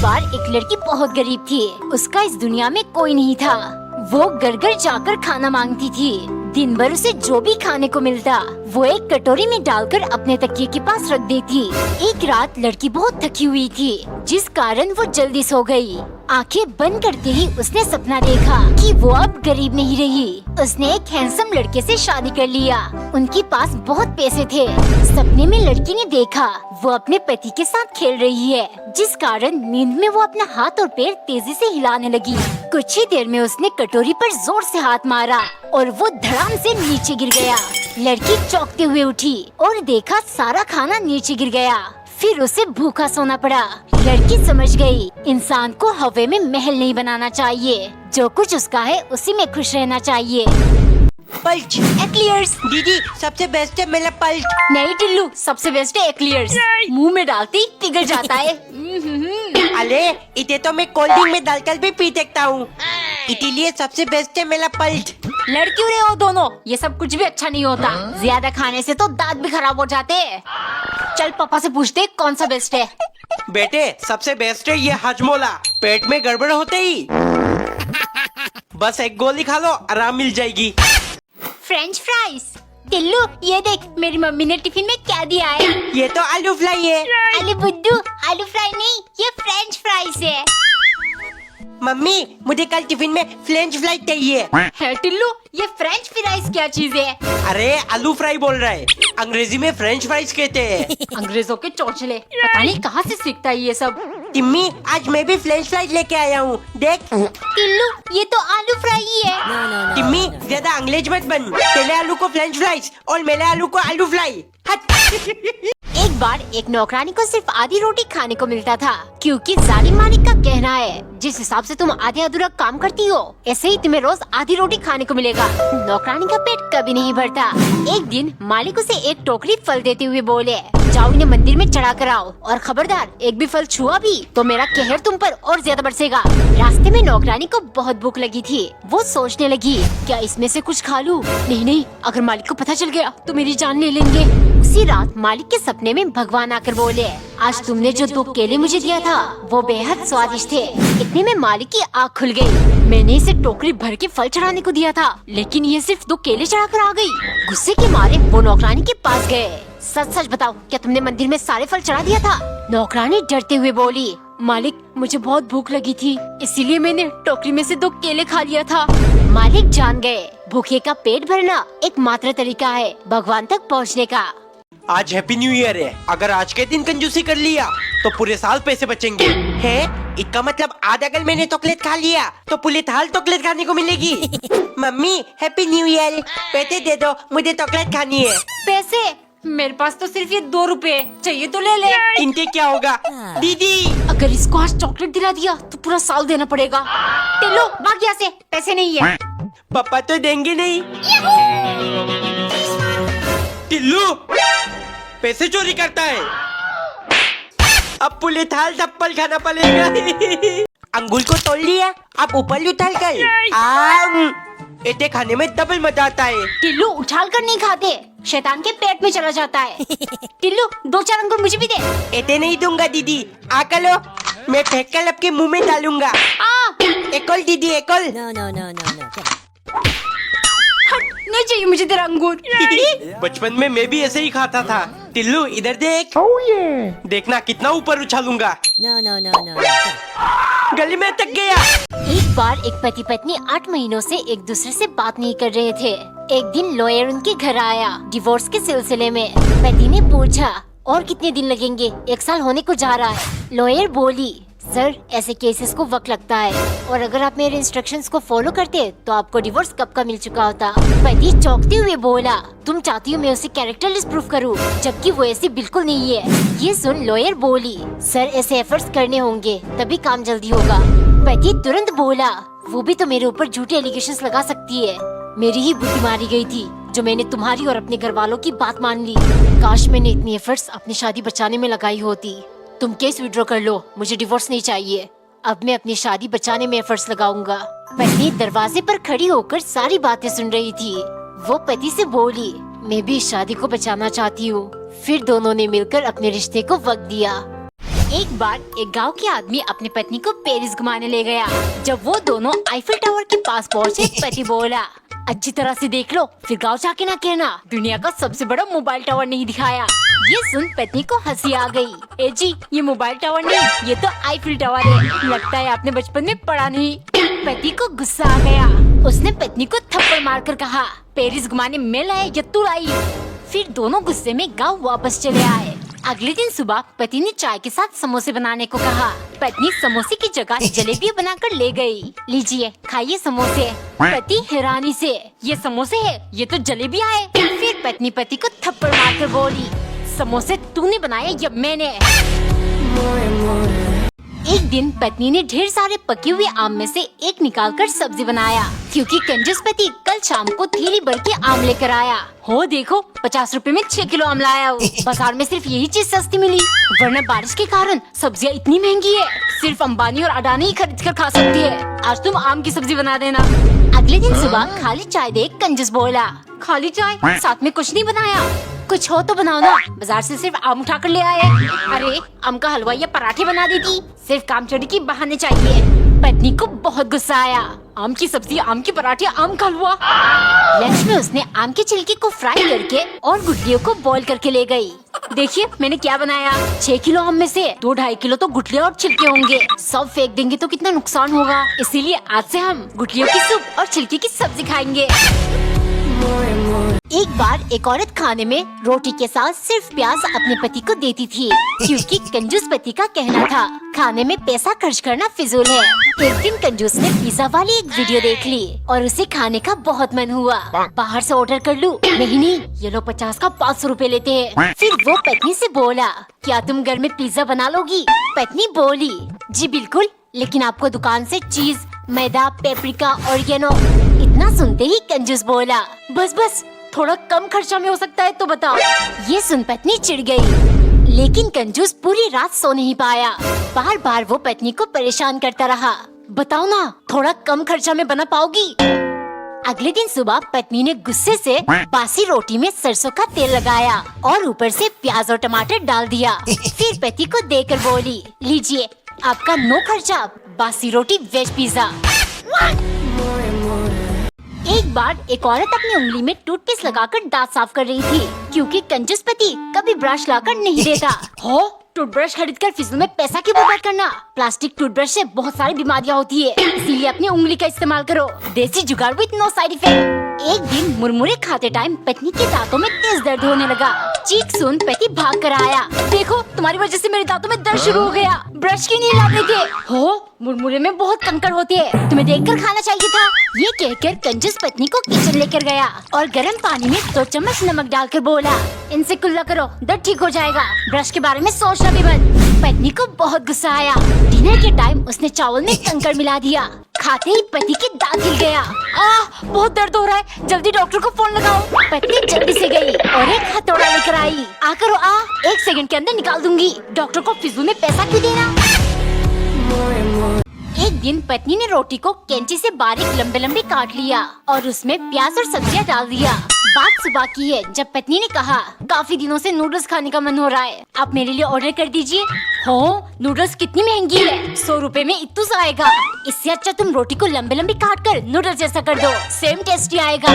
बार एक लड़की बहुत गरीब थी। उसका इस दुनिया में कोई नहीं था। वो घर घर जाकर खाना मांगती थी। दिन भर उसे जो भी खाने को मिलता वो एक कटोरी में डालकर अपने तकिए के पास रख देती। एक रात लड़की बहुत थकी हुई थी, जिस कारण वो जल्दी सो गई। आंखें बंद करते ही उसने सपना देखा कि वो अब गरीब नहीं रही। उसने एक हैंडसम लड़के से शादी कर लिया। उनके पास बहुत पैसे थे। सपने में लड़की ने देखा वो अपने पति के साथ खेल रही है, जिस कारण नींद में वो अपना हाथ और पैर तेजी से हिलाने लगी। कुछ ही देर में उसने कटोरी पर जोर से हाथ मारा और वो धड़ाम से नीचे गिर गया। लड़की चौंकते हुए उठी और देखा सारा खाना नीचे गिर गया। फिर उसे भूखा सोना पड़ा। लड़की समझ गई इंसान को हवा में महल नहीं बनाना चाहिए, जो कुछ उसका है उसी में खुश रहना चाहिए। पल्च एक्लियर्स। दीदी सबसे बेस्ट है मेरा पल्च। नहीं टिल्लू, सबसे बेस्ट है एक्लियर्स। मुंह में डालते ही पिघल जाता है। अरे इसे तो मैं कोल्ड ड्रिंक में डालकर भी पी सकता हूँ, इसीलिए सबसे बेस्ट है मेरा पल्च। लड़कियों रे हो दोनों, ये सब कुछ भी अच्छा नहीं होता। ज्यादा खाने से तो दांत भी खराब हो जाते हैं। चल पापा से पूछते कौन सा बेस्ट है। बेटे सबसे बेस्ट है ये हजमोला। पेट में गड़बड़ होते ही बस एक गोली खा लो, आराम मिल जाएगी। French fries. टिल्लू ये देख मेरी मम्मी ने टिफिन में क्या दिया है। ये तो आलू फ्राई है। अरे बुड्ढू, आलू फ्राई नहीं, ये फ्रेंच फ्राइज है। मम्मी मुझे कल टिफिन में फ्रेंच फ्राई चाहिए। है टिल्लू, ये फ्रेंच फ्राइज क्या चीज है। अरे आलू फ्राई बोल रहा है, अंग्रेजी में फ्रेंच फ्राइज कहते हैं। अंग्रेजों के चोचले, पता नहीं कहाँ से सीखता है ये सब। टिम्मी आज मैं भी फ्रेंच फ्राइज लेके आया हूँ, देख। टिल्लू ये तो आलू फ्राई ही है। टिम्मी ज्यादा अंग्रेज मत बन। तेरे आलू को फ्रेंच फ्राइज और मेरे आलू को आलू फ्राई। हट। एक बार एक नौकरानी को सिर्फ आधी रोटी खाने को मिलता था, क्योंकि जालिम मालिक का कहना है जिस हिसाब से तुम आधे अधूरा काम करती हो, ऐसे ही तुम्हें रोज आधी रोटी खाने को मिलेगा। नौकरानी का पेट कभी नहीं भरता। एक दिन मालिक उसे एक टोकरी फल देते हुए बोले, जाओ इन्हें मंदिर में चढ़ा कर आओ, और खबरदार एक भी फल छुआ भी तो मेरा कहर तुम पर और ज्यादा बरसेगा। रास्ते में नौकरानी को बहुत भूख लगी थी। वो सोचने लगी क्या इसमें से कुछ खा लूं? नहीं, अगर मालिक को पता चल गया तो मेरी जान ले लेंगे। उसी रात मालिक के सपने में भगवान आकर बोले, आज तुमने जो 2 केले मुझे दिया था वो बेहद स्वादिष्ट थे। इतने में मालिक की आँख खुल गई। मैंने इसे टोकरी भर के फल चढ़ाने को दिया था, लेकिन ये सिर्फ 2 केले चढ़ाकर आ गई। गुस्से के मारे वो नौकरानी के पास गए। सच सच बताओ, क्या तुमने मंदिर में सारे फल चढ़ा दिया था? नौकरानी डरते हुए बोली, मालिक मुझे बहुत भूख लगी थी, इसीलिए मैंने टोकरी में से 2 केले खा लिया था। मालिक जान गए भूखे का पेट भरना एकमात्र तरीका है भगवान तक पहुँचने का। आज हैप्पी न्यू ईयर है, अगर आज के दिन कंजूसी कर लिया तो पूरे साल पैसे बचेंगे। है इसका मतलब आज अगर मैंने चॉकलेट खा लिया तो पूरे साल चॉकलेट खाने को मिलेगी। मम्मी हैप्पी न्यू ईयर, पैसे दे दो, मुझे चॉकलेट खानी है। पैसे? मेरे पास तो सिर्फ ये 2 रुपए चाहिए, तो ले ले। इनके क्या होगा दीदी? अगर इसको आज चॉकलेट दिला दिया तो पूरा साल देना पड़ेगा। टिल्लू भाग यहाँ से, पैसे नहीं है। पापा तो देंगे नहीं। टिल्लू पैसे चोरी करता है, अब पूरे थाल थप्पल खाना पड़ेगा। अंगुल को तोड़ लिया, अब ऊपर उछाल कर इतने खाने में डबल मजा आता है। टिल्लू उछाल कर नहीं खाते, शैतान के पेट में चला जाता है। टिल्लू 2-4 अंगूर मुझे भी दे। इतने नहीं दूंगा दीदी, आकर लो, मैं फेंक कर आपके मुंह में डालूंगा। एक और दीदी, एक और। नहीं चाहिए मुझे तेरा अंगूर। बचपन में मैं भी ऐसे ही खाता था। टिल्लू इधर देख। देखना कितना ऊपर उछालूंगा। गली में तक गया। एक बार एक पति पत्नी 8 महीनों से एक दूसरे से बात नहीं कर रहे थे। एक दिन लॉयर उनके घर आया डिवोर्स के सिलसिले में। पति ने पूछा, और कितने दिन लगेंगे? 1 साल होने को जा रहा है। लॉयर बोली, सर ऐसे केसेस को वक्त लगता है, और अगर आप मेरे इंस्ट्रक्शंस को फॉलो करते तो आपको डिवोर्स कब का मिल चुका होता। पति चौंकते हुए बोला, तुम चाहती हो मैं उसे कैरेक्टर लिस्ट प्रूफ करूं, जबकि वो ऐसी बिल्कुल नहीं है। ये सुन लॉयर बोली, सर ऐसे एफर्ट्स करने होंगे तभी काम जल्दी होगा। पति तुरंत बोला, वो भी तो मेरे ऊपर झूठे एलिगेशंस लगा सकती है। मेरी ही बुद्धि मारी गई थी जो मैंने तुम्हारी और अपने घर वालों की बात मान ली। काश मैंने इतनी एफर्ट्स अपनी शादी बचाने में लगाई होती। तुम केस विड्रॉ कर लो, मुझे डिवोर्स नहीं चाहिए। अब मैं अपनी शादी बचाने में एफर्ट्स लगाऊंगा। पत्नी दरवाजे पर खड़ी होकर सारी बातें सुन रही थी। वो पति से बोली, मैं भी इस शादी को बचाना चाहती हूँ। फिर दोनों ने मिलकर अपने रिश्ते को वक्त दिया। एक बार एक गांव के आदमी अपनी पत्नी को पेरिस घुमाने ले गया। जब वो दोनों आईफिल टावर के पास पहुँचे, पति बोला, अच्छी तरह से देख लो, फिर गाँव जाके ना कहना दुनिया का सबसे बड़ा मोबाइल टावर नहीं दिखाया। ये सुन पत्नी को हंसी आ गई। ए जी, ये मोबाइल टावर नहीं, ये तो आईफिल टावर है। लगता है आपने बचपन में पढ़ा नहीं। पति को गुस्सा आ गया। उसने पत्नी को थप्पड़ मारकर कहा, पेरिस घुमाने मैं लाया या तू लाई? फिर दोनों गुस्से में गाँव वापस चले आए। अगले दिन सुबह पति ने चाय के साथ समोसे बनाने को कहा। पत्नी समोसे की जगह जलेबी बनाकर ले गई। लीजिए, खाइए समोसे। पति हैरानी से, ये समोसे है, ये तो जलेबियाँ है। फिर पत्नी पति को थप्पड़ मारकर बोली, समोसे तूने बनाए या मैंने? एक दिन पत्नी ने ढेर सारे पके हुए आम में से एक निकालकर सब्जी बनाया, क्योंकि कंजूस पति कल शाम को थैली भर के आम लेकर आया। हो देखो, 50 रुपए में 6 किलो आम लाया हूँ। बाजार में सिर्फ यही चीज सस्ती मिली, वरना बारिश के कारण सब्जियाँ इतनी महंगी है, सिर्फ अंबानी और अडानी ही खरीद कर खा सकती है। आज तुम आम की सब्जी बना देना। अगले दिन सुबह खाली चाय देख कंजूस बोला, खाली चाय, साथ में कुछ नहीं बनाया? कुछ हो तो बनाओ ना, बाजार से सिर्फ आम उठा कर ले आए। अरे, आम का हलवा या पराठे बना देती, सिर्फ काम चोरी की बहाने चाहिए। पत्नी को बहुत गुस्सा आया। आम की सब्जी, आम की पराठे, आम का हलवा। लंच में उसने आम के छिलके को फ्राई करके और गुठलियों को बॉईल करके ले गई। देखिए मैंने क्या बनाया। 6 किलो आम में से 2-2.5 किलो तो गुठलियाँ और छिलके होंगे। सब फेंक देंगे तो कितना नुकसान होगा, इसीलिए आज से हम गुठलियों की सूप और छिलके की सब्जी खाएंगे। एक बार एक औरत खाने में रोटी के साथ सिर्फ प्याज अपने पति को देती थी, क्योंकि कंजूस पति का कहना था खाने में पैसा खर्च करना फिजूल है। एक दिन कंजूस ने पिज्जा वाली एक वीडियो देख ली और उसे खाने का बहुत मन हुआ। बाहर से ऑर्डर कर लूं? नहीं, ये लोग 50 का 500 रुपए लेते हैं। फिर वो पत्नी से बोला, क्या तुम घर में पिज्जा बना लोगी? पत्नी बोली, जी बिल्कुल, लेकिन आपको दुकान से चीज, मैदा, पेपरिका, ऑरिगेनो। इतना सुनते ही कंजूस बोला, बस थोड़ा कम खर्चा में हो सकता है तो बताओ। ये सुन पत्नी चिढ़ गई, लेकिन कंजूस पूरी रात सो नहीं पाया। बार बार वो पत्नी को परेशान करता रहा, बताओ ना, थोड़ा कम खर्चा में बना पाओगी? अगले दिन सुबह पत्नी ने गुस्से से बासी रोटी में सरसों का तेल लगाया और ऊपर से प्याज और टमाटर डाल दिया। फिर पति को देकर बोली, लीजिए आपका नो खर्चा बासी रोटी वेज पिज्जा। एक बार एक औरत अपनी उंगली में टूथपेस्ट लगाकर दांत साफ कर रही थी, क्योंकि कंजूस पति कभी ब्रश लाकर नहीं देता। हो, टूथब्रश खरीदकर फिजूल में पैसा क्यों बर्बाद करना? प्लास्टिक टूथब्रश से बहुत सारी बीमारियां होती है, इसीलिए अपनी उंगली का इस्तेमाल करो। देसी जुगाड़ विद नो साइड इफेक्ट। एक दिन मुरमुरे खाते टाइम पत्नी के दांतों में तेज दर्द होने लगा। चीख सुन पति भाग कर आया, देखो तुम्हारी वजह से मेरे दांतों में दर्द शुरू हो गया। ब्रश क्यों नहीं लाते थे? हो, मुरमुरे में बहुत कंकड़ होते हैं, तुम्हें देखकर खाना चाहिए था। ये कहकर कंजूस पत्नी को किचन लेकर गया और गर्म पानी में 2 चम्मच नमक डालकर बोला, इनसे कुल्ला करो, दर्द ठीक हो जाएगा। ब्रश के बारे में सोचना भी मत। पत्नी को बहुत गुस्सा आया। डिनर के टाइम उसने चावल में कंकड़ मिला दिया। खाते ही पति के दांत हिल गया। बहुत दर्द हो रहा है, जल्दी डॉक्टर को फोन लगाओ। पत्नी जल्दी से गई और एक हथौड़ा लेकर आई। आकर 1 सेकंड के अंदर निकाल दूंगी। डॉक्टर को फिजूल में पैसा क्यों देना? एक दिन पत्नी ने रोटी को कैंची से बारीक लंबे लंबे काट लिया और उसमें प्याज और सब्जियां डाल दिया। बात सुबह की है, जब पत्नी ने कहा, काफी दिनों से नूडल्स खाने का मन हो रहा है, आप मेरे लिए ऑर्डर कर दीजिए। हो, नूडल्स कितनी महंगी है, 100 रुपए में इत्तू सा आएगा। इससे अच्छा तुम रोटी को लंबे लंबे काट कर नूडल्स जैसा कर दो, सेम टेस्टी आएगा।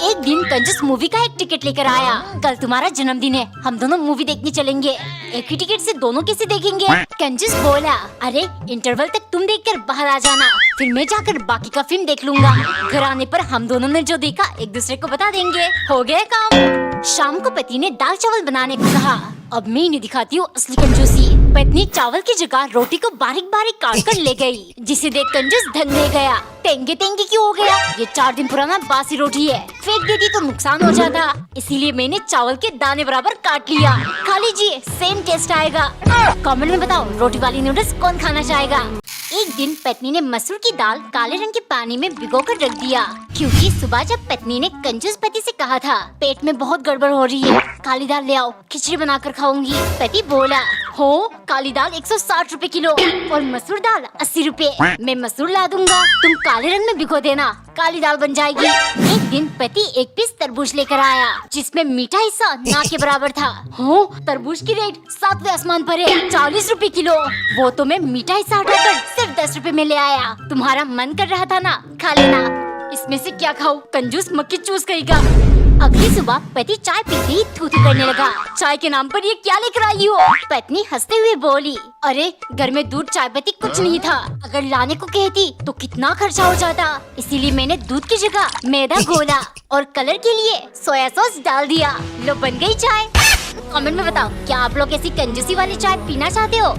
एक दिन कंजूस मूवी का एक टिकट लेकर आया। कल तुम्हारा जन्मदिन है, हम दोनों मूवी देखने चलेंगे। एक ही टिकट से दोनों कैसे देखेंगे? कंजूस बोला, अरे इंटरवल तक तुम देखकर बाहर आ जाना, फिर मैं जाकर बाकी का फिल्म देख लूंगा। घर आने पर हम दोनों ने जो देखा एक दूसरे को बता देंगे। हो गया काम। शाम को पति ने दाल चावल बनाने को कहा। अब मैं इन्हें दिखाती हूँ असली कंजूसी। पत्नी चावल की जगह रोटी को बारीक बारीक काट कर ले गई, जिसे देख कंजूस दंग रह गया। टेंगे टेंगे क्यों हो गया? ये 4 दिन पुराना बासी रोटी है, फेंक देती तो नुकसान हो जाता, इसीलिए मैंने चावल के दाने बराबर काट लिया। खा लीजिए, सेम टेस्ट आएगा। कमेंट में बताओ, रोटी वाली नूडल्स कौन खाना चाहेगा? एक दिन पत्नी ने मसूर की दाल काले रंग के पानी में भिगोकर रख दिया, क्योंकि सुबह जब पत्नी ने कंजूस पति से कहा था पेट में बहुत गड़बड़ हो रही है, काली दाल ले आओ, खिचड़ी बनाकर खाऊंगी। पति बोला, हो काली दाल 160 रुपए किलो और मसूर दाल 80 रुपए। मैं मसूर ला दूंगा, तुम काले रंग में भिगो देना, काली दाल बन जाएगी। एक दिन पति एक पीस तरबूज लेकर आया, जिसमें मीठा हिस्सा ना के बराबर था। हो तरबूज की रेट 7वें आसमान पर है, 40 रुपए किलो। वो तो मैं मीठा हिस्सा हटाकर सिर्फ 10 रुपए में ले आया। तुम्हारा मन कर रहा था ना, खा लेना। इसमें से क्या खाऊं, कंजूस मक्खी चूस करेगा। अगली सुबह पति चाय पीते ही थू थू करने लगा। चाय के नाम पर ये क्या लेकर आई हो? पत्नी हंसते हुए बोली, अरे घर में दूध चाय पत्ती कुछ नहीं था, अगर लाने को कहती तो कितना खर्चा हो जाता, इसीलिए मैंने दूध की जगह मैदा घोला और कलर के लिए सोया सॉस डाल दिया। लो बन गई चाय। कमेंट में बताओ, क्या आप लोग ऐसी कंजूसी वाली चाय पीना चाहते हो?